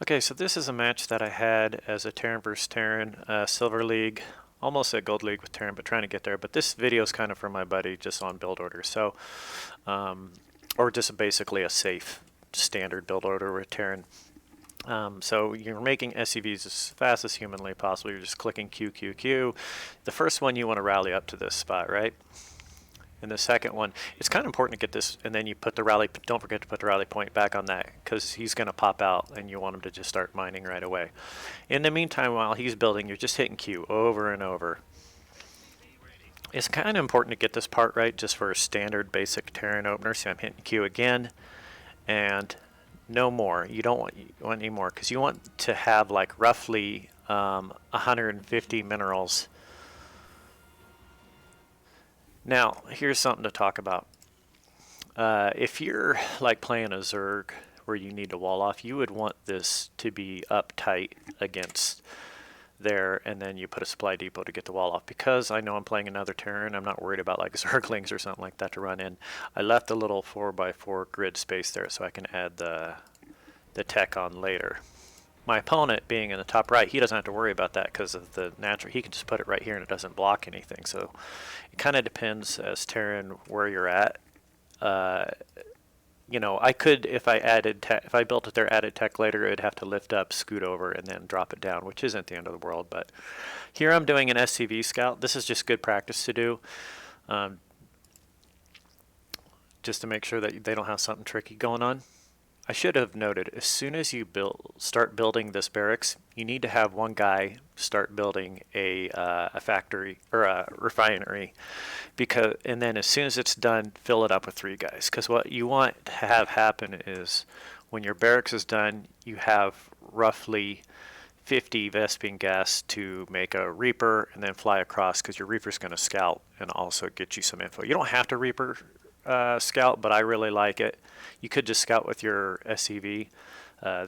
Okay, so this is a match that I had as a Terran versus Terran, Silver League, almost a Gold League with Terran, but trying to get there. But this video is kind of for my buddy, just on build order. So, or just basically a safe standard build order with Terran. So you're making SCVs as fast as humanly possible. You're just clicking Q, Q, Q. The first one you want to rally up to this spot, right? And the second one, it's kind of important to get this, and then you put the rally, don't forget to put the rally point back on that, because he's going to pop out and you want him to just start mining right away. In the meantime, while he's building, you're just hitting Q over and over. It's kind of important to get this part right just for a standard basic Terran opener. So I'm hitting Q again, and no more. You don't want any more, because you want to have like roughly 150 minerals. Now, here's something to talk about. If you're like playing a Zerg where you need to wall off, you would want this to be up tight against there, and then you put a supply depot to get the wall off. Because I know I'm playing another Terran, I'm not worried about like Zerglings or something like that to run in. I left a little 4x4 grid space there so I can add the tech on later. My opponent, being in the top right, he doesn't have to worry about that because of the natural. He can just put it right here and it doesn't block anything. So it kind of depends as Terran where you're at. You know, I could, if I built it there, added tech later, it'd have to lift up, scoot over, and then drop it down, which isn't the end of the world. But here I'm doing an SCV scout. This is just good practice to do, just to make sure that they don't have something tricky going on. I should have noted, as soon as you start building this barracks, you need to have one guy start building a factory or a refinery, and then as soon as it's done, fill it up with 3 guys. Because what you want to have happen is, when your barracks is done, you have roughly 50 Vespene gas to make a Reaper and then fly across, because your Reaper's going to scout and also get you some info. You don't have to Reaper scout, but I really like it. You could just scout with your SCV.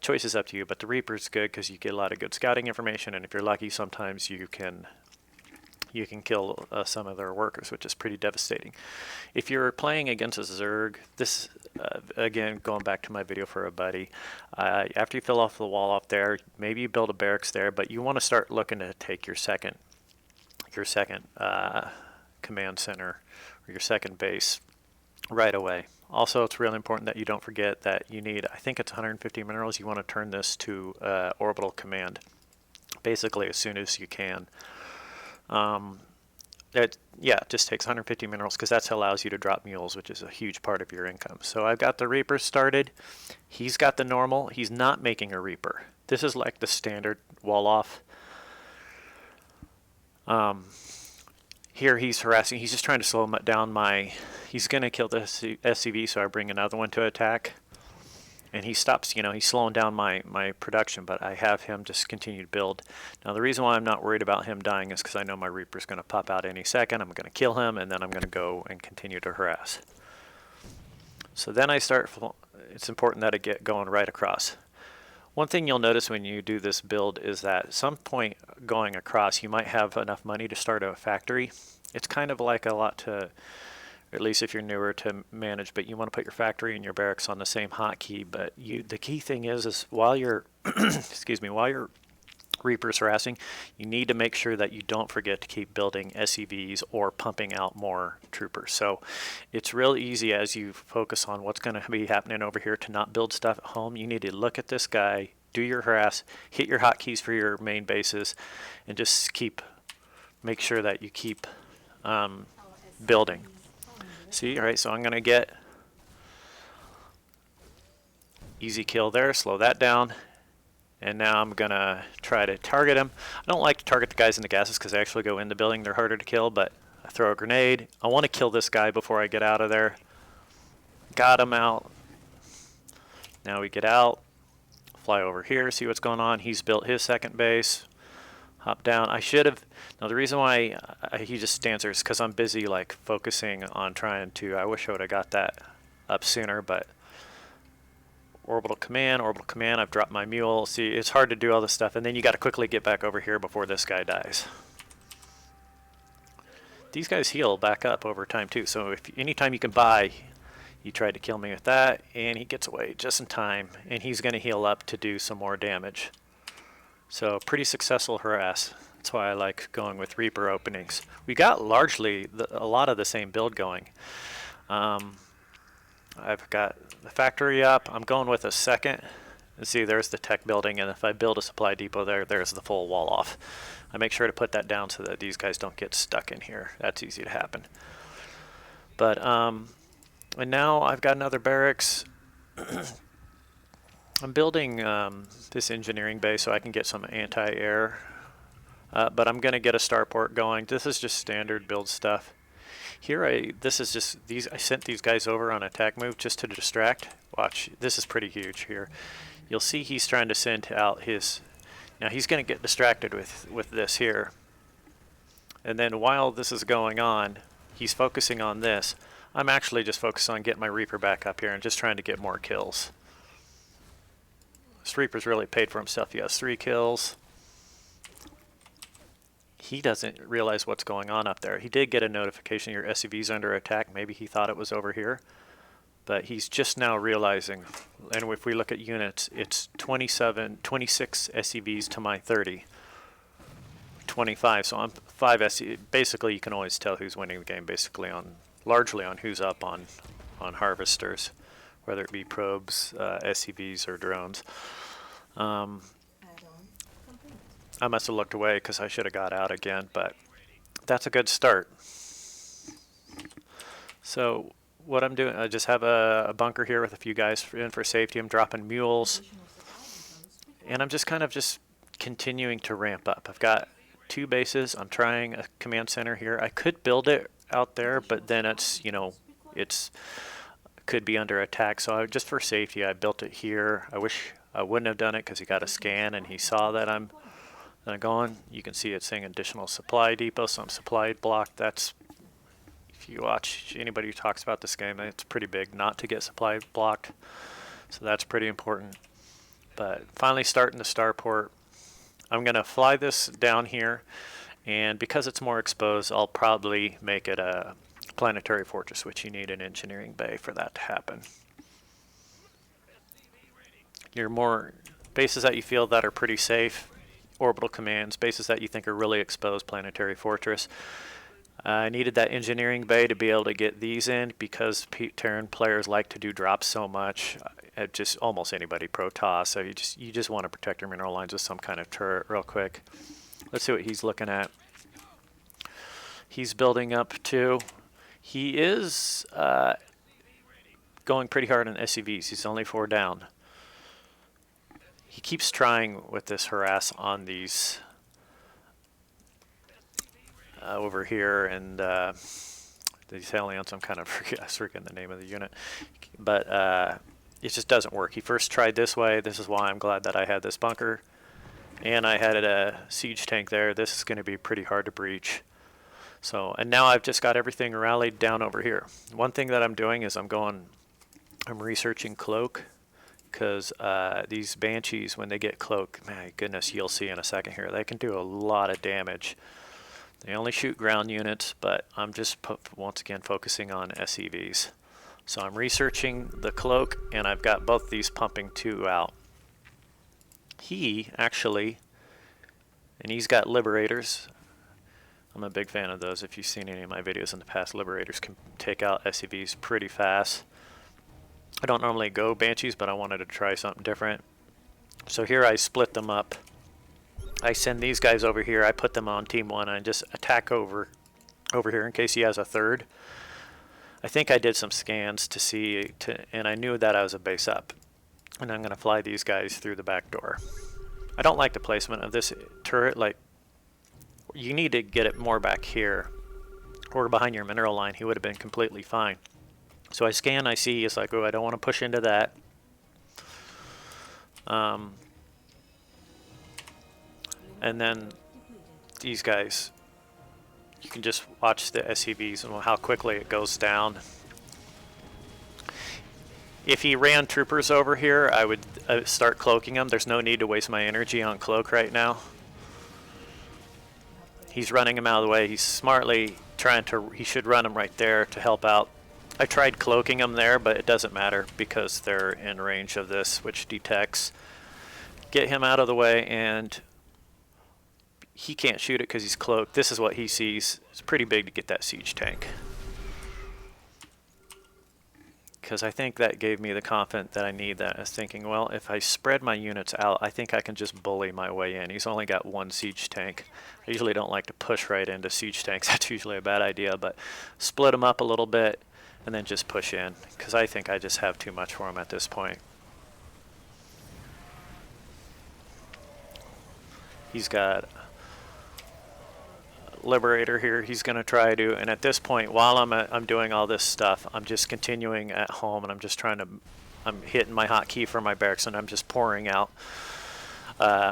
Choice is up to you, but the Reaper's good because you get a lot of good scouting information, and if you're lucky, sometimes you can kill some of their workers, which is pretty devastating. If you're playing against a Zerg, this again, going back to my video for a buddy, after you fill off the wall off there, maybe you build a barracks there, but you want to start looking to take your second command center or your second base right away. Also, it's really important that you don't forget that you need, I think it's 150 minerals. You want to turn this to orbital command, basically as soon as you can. It just takes 150 minerals because that allows you to drop mules, which is a huge part of your income. So I've got the Reaper started. He's got the normal. He's not making a Reaper. This is like the standard wall off. Here he's harassing. He's just trying to slow down he's going to kill the SCV, so I bring another one to attack. And he stops, he's slowing down my production, but I have him just continue to build. Now, the reason why I'm not worried about him dying is because I know my Reaper's going to pop out any second. I'm going to kill him, and then I'm going to go and continue to harass. So then it's important that I get going right across. One thing you'll notice when you do this build is that at some point going across, you might have enough money to start a factory. It's kind of like a lot to, at least if you're newer, to manage, but you want to put your factory and your barracks on the same hotkey. But the key thing is while you're, while your Reaper's harassing, you need to make sure that you don't forget to keep building SCVs or pumping out more troopers. So it's real easy as you focus on what's going to be happening over here to not build stuff at home. You need to look at this guy, do your harass, hit your hotkeys for your main bases, and just make sure that you keep building. See, all right, so I'm going to get easy kill there, slow that down. And now I'm going to try to target him. I don't like to target the guys in the gases because they actually go in the building. They're harder to kill, but I throw a grenade. I want to kill this guy before I get out of there. Got him out. Now we get out. Fly over here, see what's going on. He's built his second base. Hop down. I should have... Now, the reason why he just stands there is because I'm busy, like, focusing on trying to... I wish I would have got that up sooner, but... Orbital command, I've dropped my mule. See, it's hard to do all this stuff, and then you got to quickly get back over here before this guy dies. These guys heal back up over time too, so anytime you can buy, He tried to kill me with that, and he gets away just in time, and he's going to heal up to do some more damage. So pretty successful harass. That's why I like going with Reaper openings. We got largely a lot of the same build going. I've got the factory up. I'm going with a second. See, there's the tech building, and if I build a supply depot there, there's the full wall off. I make sure to put that down so that these guys don't get stuck in here. That's easy to happen. But, and now I've got another barracks. I'm building this engineering bay so I can get some anti-air. But I'm going to get a starport going. This is just standard build stuff. Here, this is just these. I sent these guys over on attack move just to distract. Watch, this is pretty huge here. You'll see he's trying to send out his. Now he's going to get distracted with this here. And then while this is going on, he's focusing on this. I'm actually just focused on getting my Reaper back up here and just trying to get more kills. This Reaper's really paid for himself. He has 3 kills. He doesn't realize what's going on up there. He did get a notification your SCV's under attack. Maybe he thought it was over here. But he's just now realizing. And if we look at units, it's 26 SCVs to my 30. 25, so I'm 5 SCV. Basically, you can always tell who's winning the game basically largely on who's up on harvesters, whether it be probes, SCVs, or drones. I must have looked away because I should have got out again, but that's a good start. So what I'm doing, I just have a bunker here with a few guys in for safety. I'm dropping mules, and I'm just kind of just continuing to ramp up. I've got 2 bases. I'm trying a command center here. I could build it out there, but then it's, you know, it's could be under attack. So just for safety, I built it here. I wish I wouldn't have done it because he got a scan and he saw that I'm going. You can see it's saying additional supply depot, so I'm supply blocked. That's, if you watch anybody who talks about this game, it's pretty big not to get supply blocked. So that's pretty important. But finally starting the starport. I'm going to fly this down here, and because it's more exposed, I'll probably make it a planetary fortress, which you need an engineering bay for that to happen. Your more bases that you feel that are pretty safe, orbital commands, bases that you think are really exposed, planetary fortress. I needed that engineering bay to be able to get these in because Terran players like to do drops so much. Just almost anybody pro-toss, so you just want to protect your mineral lines with some kind of turret real quick. Let's see what he's looking at. He's building up too. He is going pretty hard on SCVs. He's only 4 down. He keeps trying with this harass on these over here, and these aliens, I'm kind of forgetting the name of the unit, but it just doesn't work. He first tried this way. This is why I'm glad that I had this bunker, and I had a siege tank there. This is going to be pretty hard to breach. So, and now I've just got everything rallied down over here. One thing that I'm doing is I'm researching cloak. Because these Banshees, when they get cloak, my goodness, you'll see in a second here, they can do a lot of damage. They only shoot ground units, but I'm just once again focusing on SCVs. So I'm researching the cloak, and I've got both these pumping 2 out. He actually, and he's got Liberators. I'm a big fan of those. If you've seen any of my videos in the past, Liberators can take out SCVs pretty fast. I don't normally go Banshees, but I wanted to try something different. So here I split them up. I send these guys over here. I put them on team 1 and just attack over here in case he has a 3rd. I think I did some scans to see, and I knew that I was a base up. And I'm going to fly these guys through the back door. I don't like the placement of this turret. Like, you need to get it more back here or behind your mineral line. He would have been completely fine. So I scan, I see, it's like, oh, I don't want to push into that. And then these guys, you can just watch the SCVs and how quickly it goes down. If he ran troopers over here, I would start cloaking them. There's no need to waste my energy on cloak right now. He's running him out of the way. He's smartly trying to, he should run him right there to help out I tried cloaking them there, but it doesn't matter because they're in range of this, which detects. Get him out of the way, and he can't shoot it because he's cloaked. This is what he sees. It's pretty big to get that siege tank. Because I think that gave me the confidence that I need. That I was thinking, well, if I spread my units out, I think I can just bully my way in. He's only got one siege tank. I usually don't like to push right into siege tanks. That's usually a bad idea, but split them up a little bit and then just push in, because I think I just have too much for him at this point. He's got Liberator here. He's going to try to, and at this point, while I'm doing all this stuff, I'm just continuing at home, and I'm just trying to, I'm hitting my hotkey for my barracks, and I'm just pouring out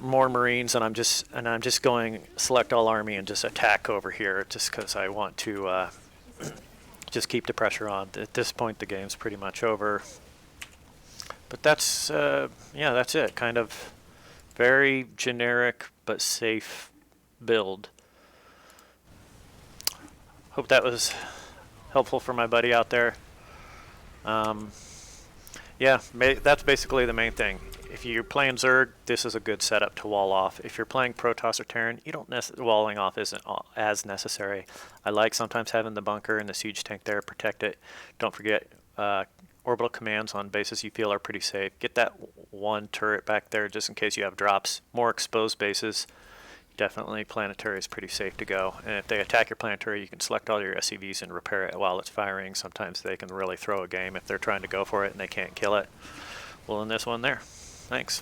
more Marines, and I'm just going select all army and just attack over here, just because I want to just keep the pressure on. At this point, the game's pretty much over. But that's yeah, that's it. Kind of very generic but safe build. Hope that was helpful for my buddy out there. Yeah, that's basically the main thing. If you're playing Zerg, this is a good setup to wall off. If you're playing Protoss or Terran, you don't walling off isn't as necessary. I like sometimes having the bunker and the siege tank there, protect it. Don't forget orbital commands on bases you feel are pretty safe. Get that one turret back there just in case you have drops. More exposed bases. Definitely planetary is pretty safe to go. And if they attack your planetary, you can select all your SCVs and repair it while it's firing. Sometimes they can really throw a game if they're trying to go for it and they can't kill it. We'll end this one there. Thanks.